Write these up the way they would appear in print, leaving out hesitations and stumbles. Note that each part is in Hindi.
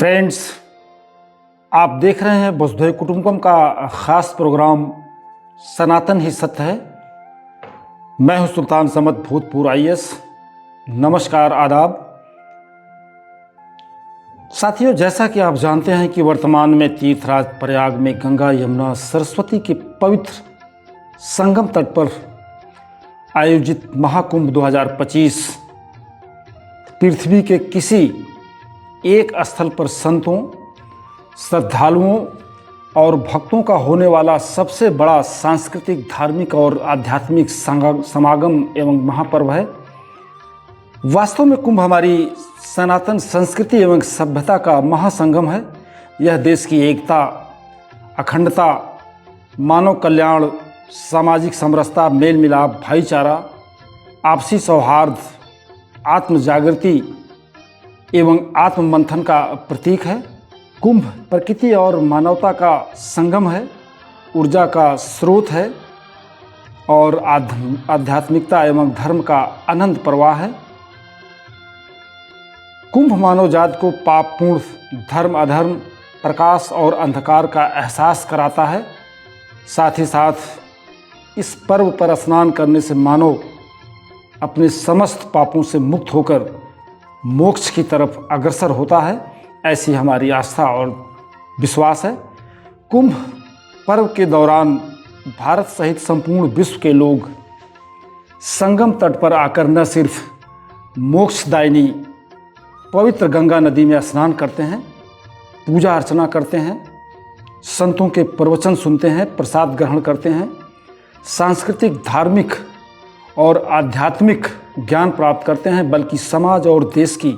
फ्रेंड्स, आप देख रहे हैं वसुधैव कुटुंबकम का ख़ास प्रोग्राम सनातन ही सत्य है। मैं हूं सुल्तान समद, भूतपूर्व IAS। नमस्कार, आदाब। साथियों, जैसा कि आप जानते हैं कि वर्तमान में तीर्थराज प्रयाग में गंगा यमुना सरस्वती के पवित्र संगम तट पर आयोजित महाकुंभ 2025 पृथ्वी के किसी एक स्थल पर संतों, श्रद्धालुओं और भक्तों का होने वाला सबसे बड़ा सांस्कृतिक, धार्मिक और आध्यात्मिक समागम एवं महापर्व है। वास्तव में कुंभ हमारी सनातन संस्कृति एवं सभ्यता का महासंगम है। यह देश की एकता, अखंडता, मानव कल्याण, सामाजिक समरसता, मेल मिलाप, भाईचारा, आपसी सौहार्द, आत्म जागृति एवं आत्म मंथन का प्रतीक है। कुंभ प्रकृति और मानवता का संगम है, ऊर्जा का स्रोत है और आध्यात्मिकता एवं धर्म का अनंत प्रवाह है। कुंभ मानव जाति को पाप पूर्ण, धर्म अधर्म, प्रकाश और अंधकार का एहसास कराता है। साथ ही साथ इस पर्व पर स्नान करने से मानव अपने समस्त पापों से मुक्त होकर मोक्ष की तरफ अग्रसर होता है, ऐसी हमारी आस्था और विश्वास है। कुंभ पर्व के दौरान भारत सहित संपूर्ण विश्व के लोग संगम तट पर आकर न सिर्फ मोक्षदायिनी पवित्र गंगा नदी में स्नान करते हैं, पूजा अर्चना करते हैं, संतों के प्रवचन सुनते हैं, प्रसाद ग्रहण करते हैं, सांस्कृतिक, धार्मिक और आध्यात्मिक ज्ञान प्राप्त करते हैं, बल्कि समाज और देश की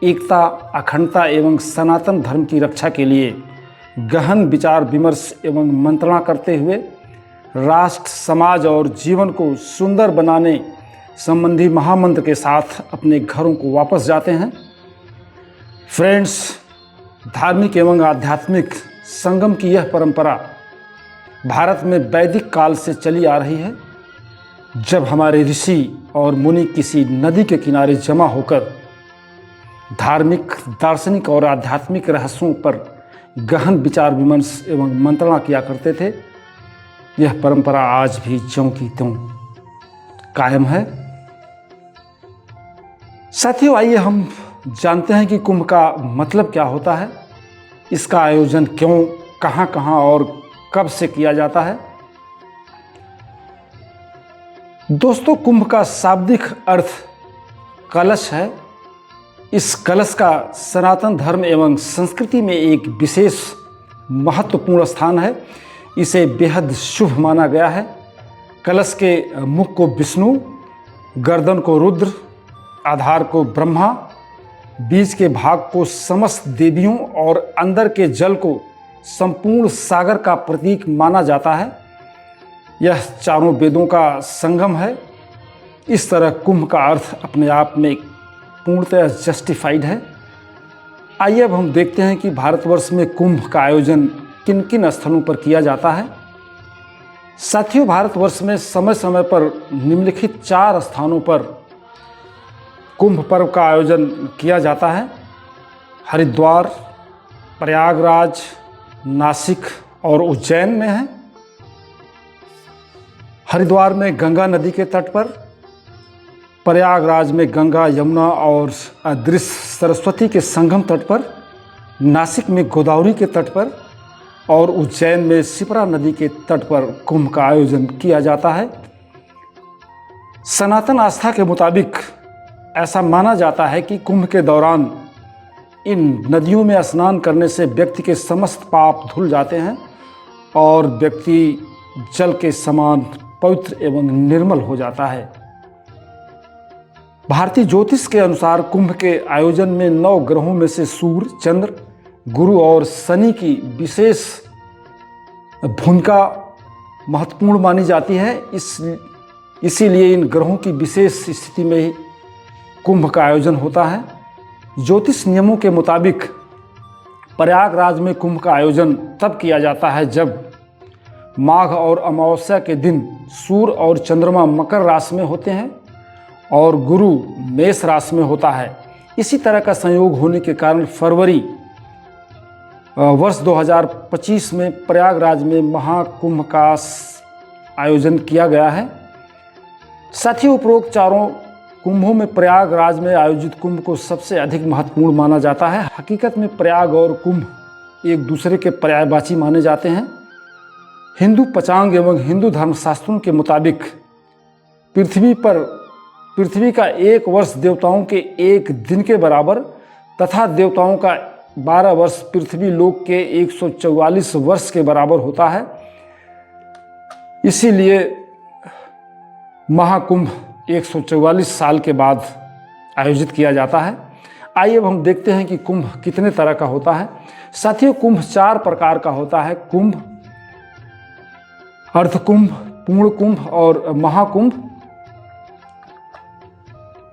एकता, अखंडता एवं सनातन धर्म की रक्षा के लिए गहन विचार विमर्श एवं मंत्रणा करते हुए राष्ट्र, समाज और जीवन को सुंदर बनाने संबंधी महामंत्र के साथ अपने घरों को वापस जाते हैं। फ्रेंड्स, धार्मिक एवं आध्यात्मिक संगम की यह परंपरा भारत में वैदिक काल से चली आ रही है। जब हमारे ऋषि और मुनि किसी नदी के किनारे जमा होकर धार्मिक, दार्शनिक और आध्यात्मिक रहस्यों पर गहन विचार विमर्श एवं मंत्रणा किया करते थे, यह परंपरा आज भी ज्यों की त्यों कायम है। साथियों, आइए हम जानते हैं कि कुंभ का मतलब क्या होता है, इसका आयोजन क्यों, कहाँ और कब से किया जाता है। दोस्तों, कुंभ का शाब्दिक अर्थ कलश है। इस कलश का सनातन धर्म एवं संस्कृति में एक विशेष महत्वपूर्ण स्थान है। इसे बेहद शुभ माना गया है। कलश के मुख को विष्णु, गर्दन को रुद्र, आधार को ब्रह्मा, बीच के भाग को समस्त देवियों और अंदर के जल को संपूर्ण सागर का प्रतीक माना जाता है। यह चारों वेदों का संगम है। इस तरह कुंभ का अर्थ अपने आप में पूर्णतः जस्टिफाइड है। आइए अब हम देखते हैं कि भारतवर्ष में कुंभ का आयोजन किन किन स्थलों पर किया जाता है। साथियों, भारतवर्ष में समय समय पर निम्नलिखित 4 स्थानों पर कुंभ पर्व का आयोजन किया जाता है। हरिद्वार, प्रयागराज, नासिक और उज्जैन में है। हरिद्वार में गंगा नदी के तट पर, प्रयागराज में गंगा, यमुना और अदृश्य सरस्वती के संगम तट पर, नासिक में गोदावरी के तट पर और उज्जैन में शिप्रा नदी के तट पर कुंभ का आयोजन किया जाता है। सनातन आस्था के मुताबिक ऐसा माना जाता है कि कुंभ के दौरान इन नदियों में स्नान करने से व्यक्ति के समस्त पाप धुल जाते हैं और व्यक्ति जल के समान पवित्र एवं निर्मल हो जाता है। भारतीय ज्योतिष के अनुसार कुंभ के आयोजन में 9 ग्रहों में से सूर्य, चंद्र, गुरु और शनि की विशेष भूमिका महत्वपूर्ण मानी जाती है। इसीलिए इन ग्रहों की विशेष स्थिति में ही कुंभ का आयोजन होता है। ज्योतिष नियमों के मुताबिक प्रयागराज में कुंभ का आयोजन तब किया जाता है जब माघ और अमावस्या के दिन सूर्य और चंद्रमा मकर राशि में होते हैं और गुरु मेष राशि में होता है। इसी तरह का संयोग होने के कारण फरवरी वर्ष 2025 में प्रयागराज में महाकुंभ का आयोजन किया गया है। साथियों, उपरोक्त चारों कुंभों में प्रयागराज में आयोजित कुंभ को सबसे अधिक महत्वपूर्ण माना जाता है। हकीकत में प्रयाग और कुंभ एक दूसरे के पर्यायवाची माने जाते हैं। हिंदू पंचांग एवं हिंदू धर्मशास्त्रों के मुताबिक पृथ्वी का एक वर्ष देवताओं के एक दिन के बराबर तथा देवताओं का 12 वर्ष पृथ्वी लोक के 144 वर्ष के बराबर होता है। इसीलिए महाकुंभ 144 साल के बाद आयोजित किया जाता है। आइए अब हम देखते हैं कि कुंभ कितने तरह का होता है। साथियों, कुंभ 4 प्रकार का होता है। कुंभ, अर्धकुंभ, पूर्ण कुंभ और महाकुंभ।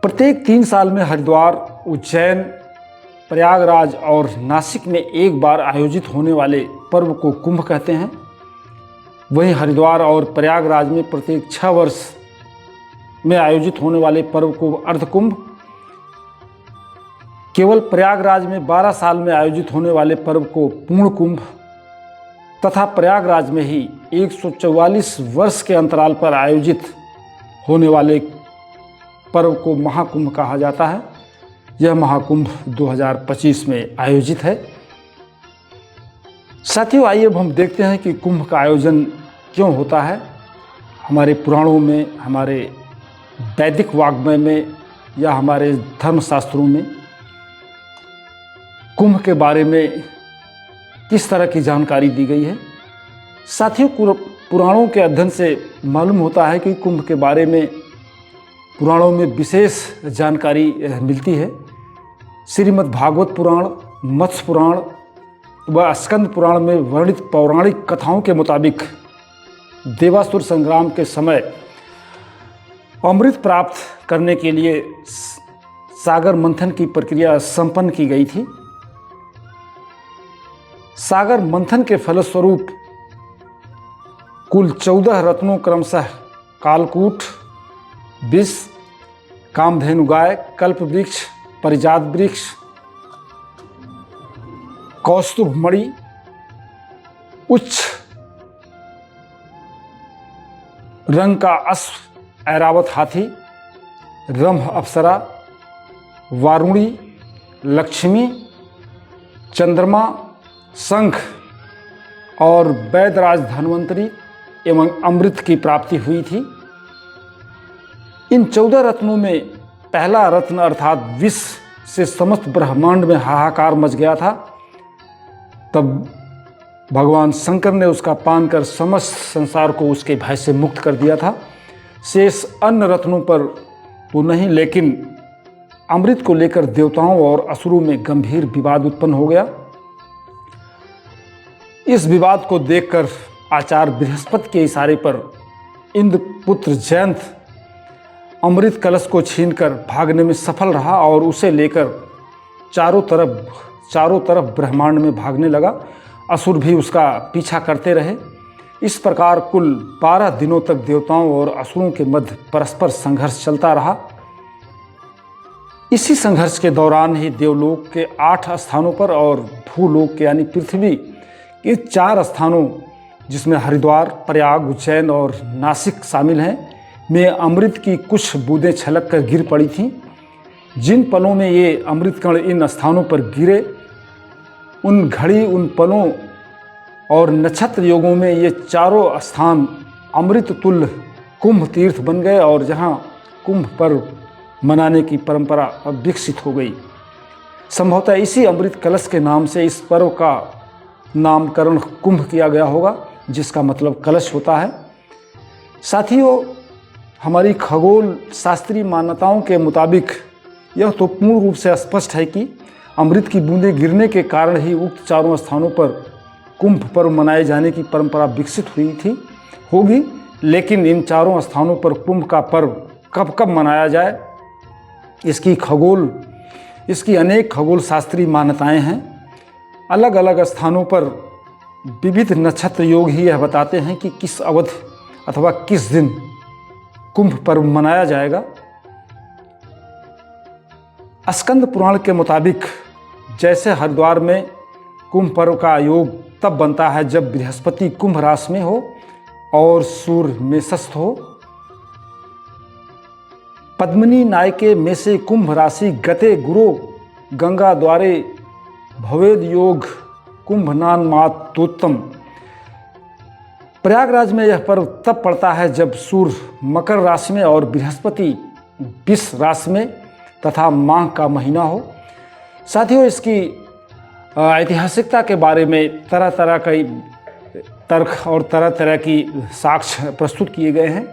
प्रत्येक 3 साल में हरिद्वार, उज्जैन, प्रयागराज और नासिक में एक बार आयोजित होने वाले पर्व को कुंभ कहते हैं। वहीं हरिद्वार और प्रयागराज में प्रत्येक 6 वर्ष में आयोजित होने वाले पर्व को अर्धकुंभ, केवल प्रयागराज में 12 साल में आयोजित होने वाले पर्व को पूर्ण कुंभ तथा प्रयागराज में ही 144 वर्ष के अंतराल पर आयोजित होने वाले पर्व को महाकुंभ कहा जाता है। यह महाकुंभ 2025 में आयोजित है। साथियों, आइए अब हम देखते हैं कि कुंभ का आयोजन क्यों होता है। हमारे पुराणों में, हमारे वैदिक वाग्मय में या हमारे धर्मशास्त्रों में कुंभ के बारे में किस तरह की जानकारी दी गई है। साथियों, पुराणों के अध्ययन से मालूम होता है कि कुंभ के बारे में पुराणों में विशेष जानकारी मिलती है। श्रीमद् भागवत पुराण, मत्स्य पुराण व स्कंद पुराण में वर्णित पौराणिक कथाओं के मुताबिक देवासुर संग्राम के समय अमृत प्राप्त करने के लिए सागर मंथन की प्रक्रिया संपन्न की गई थी। सागर मंथन के फलस्वरूप कुल 14 रत्नों क्रमशः कालकूट, विष, कामधेनु गाय, कल्प वृक्ष, परिजात वृक्ष, कौस्तुभ मणि, उच्च रंग का अश्व, ऐरावत हाथी, रंभ अप्सरा, वारुणी, लक्ष्मी, चंद्रमा, शंख और वैदराज धन्वंतरी एवं अमृत की प्राप्ति हुई थी। इन 14 रत्नों में पहला रत्न अर्थात विष से समस्त ब्रह्मांड में हाहाकार मच गया था। तब भगवान शंकर ने उसका पान कर समस्त संसार को उसके भय से मुक्त कर दिया था। शेष अन्य रत्नों पर तो नहीं, लेकिन अमृत को लेकर देवताओं और असुरों में गंभीर विवाद उत्पन्न हो गया। इस विवाद को देखकर आचार्य बृहस्पति के इशारे पर इंद्रपुत्र जयंत अमृत कलश को छीनकर भागने में सफल रहा और उसे लेकर चारों तरफ ब्रह्मांड में भागने लगा। असुर भी उसका पीछा करते रहे। इस प्रकार कुल 12 दिनों तक देवताओं और असुरों के मध्य परस्पर संघर्ष चलता रहा। इसी संघर्ष के दौरान ही देवलोक के 8 स्थानों पर और भूलोक के यानी पृथ्वी के 4 स्थानों, जिसमें हरिद्वार, प्रयाग, उज्जैन और नासिक शामिल हैं, में अमृत की कुछ बूंदें छलक कर गिर पड़ी थीं। जिन पलों में ये अमृत कण इन स्थानों पर गिरे, उन घड़ी, उन पलों और नक्षत्र योगों में ये चारों स्थान अमृत तुल्य कुंभ तीर्थ बन गए और जहाँ कुंभ पर्व मनाने की परंपरा अब विकसित हो गई। संभवतः इसी अमृत कलश के नाम से इस पर्व का नामकरण कुंभ किया गया होगा, जिसका मतलब कलश होता है। साथियों, हमारी खगोल शास्त्रीय मान्यताओं के मुताबिक यह तो पूर्ण रूप से स्पष्ट है कि अमृत की बूंदें गिरने के कारण ही उक्त चारों स्थानों पर कुंभ पर्व मनाए जाने की परंपरा विकसित हुई होगी। लेकिन इन चारों स्थानों पर कुंभ का पर्व कब कब मनाया जाए, इसकी अनेक खगोल शास्त्रीय मान्यताएं हैं। अलग अलग स्थानों पर विविध नक्षत्र योग ही यह बताते हैं कि किस अवधि अथवा किस दिन कुंभ पर्व मनाया जाएगा। स्कंद पुराण के मुताबिक जैसे हरिद्वार में कुंभ पर्व का योग तब बनता है जब बृहस्पति कुंभ राशि में हो और सूर्य मेषस्थ हो। पद्मिनी नायके में से कुंभ राशि गते गुरु गंगा द्वारे भवेद योग कुंभनान मातोत्तम। प्रयागराज में यह पर्व तब पड़ता है जब सूर्य मकर राशि में और बृहस्पति विष राशि में तथा माघ का महीना हो। साथियों, इसकी ऐतिहासिकता के बारे में तरह तरह के तर्क और तरह तरह की साक्ष्य प्रस्तुत किए गए हैं।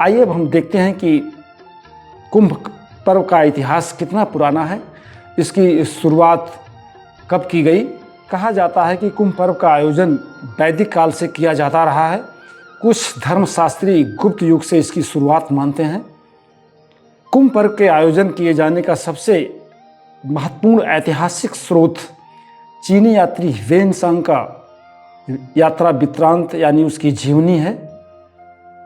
आइए अब हम देखते हैं कि कुंभ पर्व का इतिहास कितना पुराना है, इसकी शुरुआत कब की गई। कहा जाता है कि कुंभ पर्व का आयोजन वैदिक काल से किया जाता रहा है। कुछ धर्मशास्त्री गुप्त युग से इसकी शुरुआत मानते हैं। कुंभ पर्व के आयोजन किए जाने का सबसे महत्वपूर्ण ऐतिहासिक स्रोत चीनी यात्री वेनसांग का यात्रा वृत्तांत यानी उसकी जीवनी है।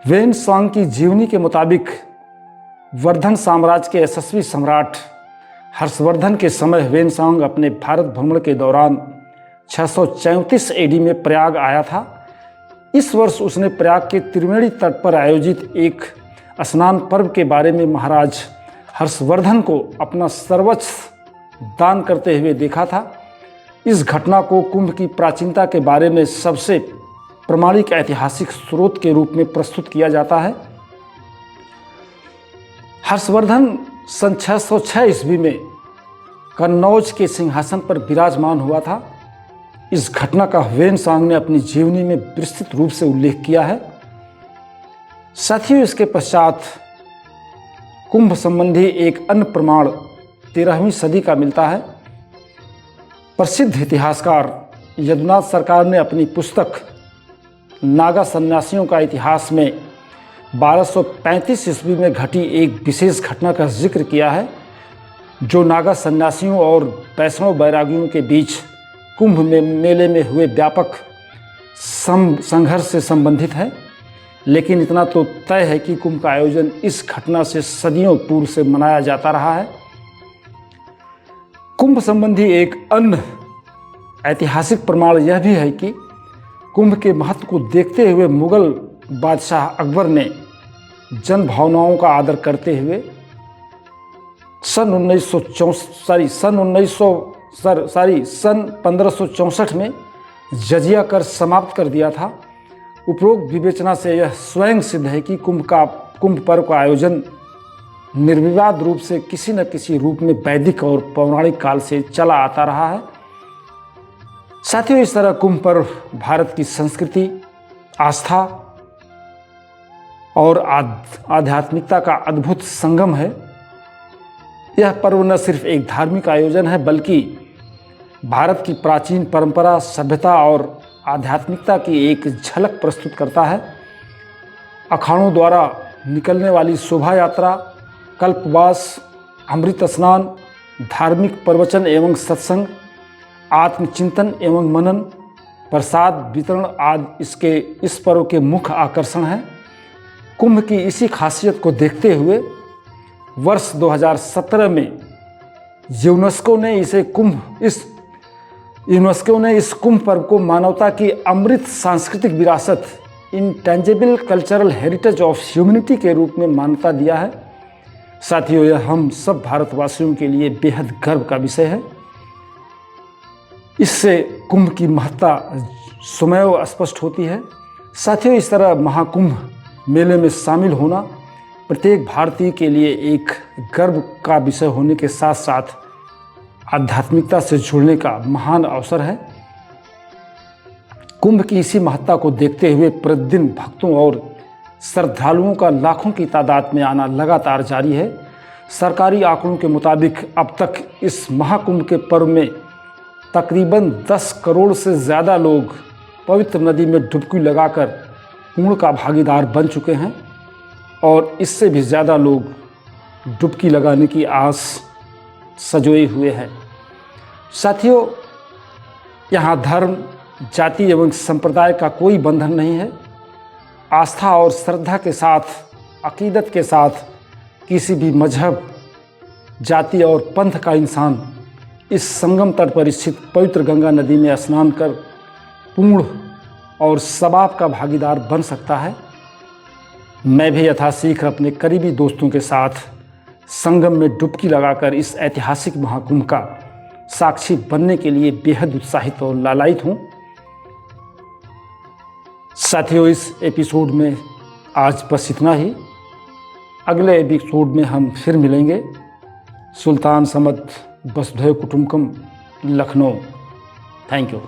वेनसांग की जीवनी के मुताबिक वर्धन साम्राज्य के यशस्वी सम्राट हर्षवर्धन के समय वेनसांग अपने भारत भ्रमण के दौरान 634 एडी में प्रयाग आया था। इस वर्ष उसने प्रयाग के त्रिवेणी तट पर आयोजित एक स्नान पर्व के बारे में महाराज हर्षवर्धन को अपना सर्वस्व दान करते हुए देखा था। इस घटना को कुंभ की प्राचीनता के बारे में सबसे प्रामाणिक ऐतिहासिक स्रोत के रूप में प्रस्तुत किया जाता है। हर्षवर्धन सन 606 ईस्वी में कन्नौज के सिंहासन पर विराजमान हुआ था। इस घटना का वेनसांग ने अपनी जीवनी में विस्तृत रूप से उल्लेख किया है। साथियों, इसके पश्चात कुंभ संबंधी एक अन्य प्रमाण 13वीं सदी का मिलता है। प्रसिद्ध इतिहासकार यदुनाथ सरकार ने अपनी पुस्तक नागा सन्यासियों का इतिहास में 1235 ईस्वी में घटी एक विशेष घटना का जिक्र किया है, जो नागा सन्यासियों और वैष्णव बैरागियों के बीच कुंभ में मेले में हुए व्यापक संघर्ष से संबंधित है। लेकिन इतना तो तय है कि कुंभ का आयोजन इस घटना से सदियों पूर्व से मनाया जाता रहा है। कुंभ संबंधी एक अन्य ऐतिहासिक प्रमाण यह भी है कि कुंभ के महत्व को देखते हुए मुगल बादशाह अकबर ने जन भावनाओं का आदर करते हुए सन 1564 में जजिया कर समाप्त कर दिया था। उपरोक्त विवेचना से यह स्वयं सिद्ध है कि कुंभ पर्व का आयोजन निर्विवाद रूप से किसी न किसी रूप में वैदिक और पौराणिक काल से चला आता रहा है। साथियों, इस तरह कुंभ पर्व भारत की संस्कृति, आस्था और आध्यात्मिकता का अद्भुत संगम है। यह पर्व न सिर्फ एक धार्मिक आयोजन है, बल्कि भारत की प्राचीन परंपरा, सभ्यता और आध्यात्मिकता की एक झलक प्रस्तुत करता है। अखाड़ों द्वारा निकलने वाली शोभा यात्रा, कल्पवास, अमृत स्नान, धार्मिक प्रवचन एवं सत्संग, आत्मचिंतन एवं मनन, प्रसाद वितरण आदि इस पर्व के मुख्य आकर्षण हैं। कुंभ की इसी खासियत को देखते हुए वर्ष 2017 में यूनेस्को ने इस कुंभ पर्व को मानवता की अमृत सांस्कृतिक विरासत, intangible cultural heritage of humanity के रूप में मान्यता दिया है। साथियों, यह हम सब भारतवासियों के लिए बेहद गर्व का विषय है। इससे कुंभ की महत्ता स्वयं स्पष्ट होती है। साथियों, इस तरह महाकुंभ मेले में शामिल होना प्रत्येक भारतीय के लिए एक गर्व का विषय होने के साथ साथ आध्यात्मिकता से जुड़ने का महान अवसर है। कुंभ की इसी महत्ता को देखते हुए प्रतिदिन भक्तों और श्रद्धालुओं का लाखों की तादाद में आना लगातार जारी है। सरकारी आंकड़ों के मुताबिक अब तक इस महाकुंभ के पर्व में तकरीबन 10 करोड़ से ज़्यादा लोग पवित्र नदी में डुबकी लगाकर पुण्य का भागीदार बन चुके हैं और इससे भी ज़्यादा लोग डुबकी लगाने की आस सजोए हुए हैं। साथियों, यहाँ धर्म, जाति एवं संप्रदाय का कोई बंधन नहीं है। आस्था और श्रद्धा के साथ, अकीदत के साथ किसी भी मजहब, जाति और पंथ का इंसान इस संगम तट पर स्थित पवित्र गंगा नदी में स्नान कर पूर्ण और सबाब का भागीदार बन सकता है। मैं भी यथाशीघ्र अपने करीबी दोस्तों के साथ संगम में डुबकी लगाकर इस ऐतिहासिक महाकुंभ का साक्षी बनने के लिए बेहद उत्साहित और लालायित हूँ। साथियों, इस एपिसोड में आज बस इतना ही। अगले एपिसोड में हम फिर मिलेंगे। सुल्तान समद वसुधैव कुटुंबकम, लखनऊ। Thank you.